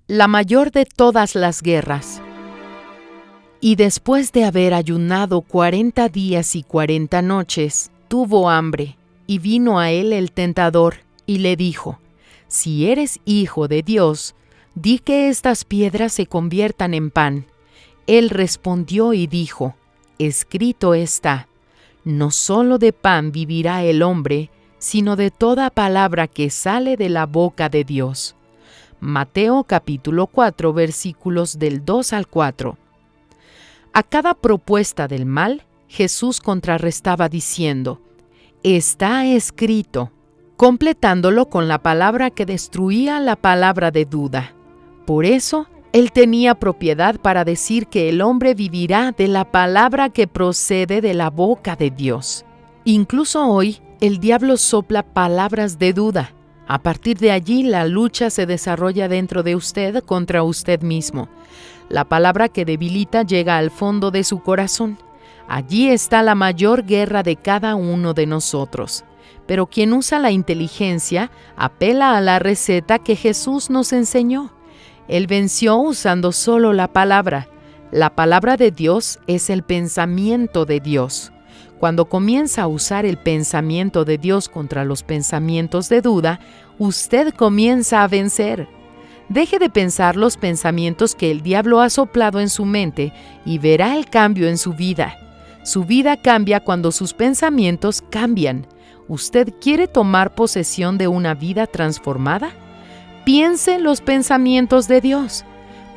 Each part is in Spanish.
la mayor de todas las guerras. Y después de haber ayunado 40 días y 40 noches, tuvo hambre, y vino a él el tentador, y le dijo: Si eres hijo de Dios, di que estas piedras se conviertan en pan. Él respondió y dijo: Escrito está: No solo de pan vivirá el hombre, sino de toda palabra que sale de la boca de Dios. Mateo capítulo 4, versículos del 2 al 4. A cada propuesta del mal, Jesús contrarrestaba diciendo: Está escrito, completándolo con la palabra que destruía la palabra de duda. Por eso, Él tenía propiedad para decir que el hombre vivirá de la palabra que procede de la boca de Dios. Incluso hoy, el diablo sopla palabras de duda. A partir de allí, la lucha se desarrolla dentro de usted contra usted mismo. La palabra que debilita llega al fondo de su corazón. Allí está la mayor guerra de cada uno de nosotros. Pero quien usa la inteligencia apela a la receta que Jesús nos enseñó. Él venció usando solo la palabra. La palabra de Dios es el pensamiento de Dios. Cuando comienza a usar el pensamiento de Dios contra los pensamientos de duda, usted comienza a vencer. Deje de pensar los pensamientos que el diablo ha soplado en su mente y verá el cambio en su vida. Su vida cambia cuando sus pensamientos cambian. ¿Usted quiere tomar posesión de una vida transformada? Piense en los pensamientos de Dios.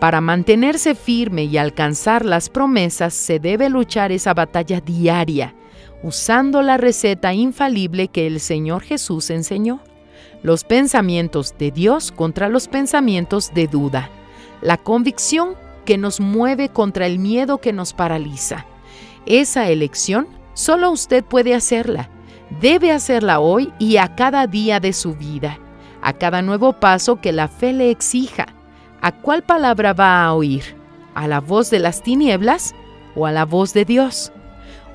Para mantenerse firme y alcanzar las promesas, se debe luchar esa batalla diaria, usando la receta infalible que el Señor Jesús enseñó. Los pensamientos de Dios contra los pensamientos de duda. La convicción que nos mueve contra el miedo que nos paraliza. Esa elección solo usted puede hacerla. Debe hacerla hoy y a cada día de su vida, a cada nuevo paso que la fe le exija. ¿A cuál palabra va a oír? ¿A la voz de las tinieblas o a la voz de Dios?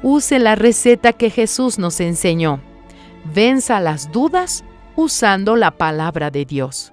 Use la receta que Jesús nos enseñó. Venza las dudas usando la palabra de Dios.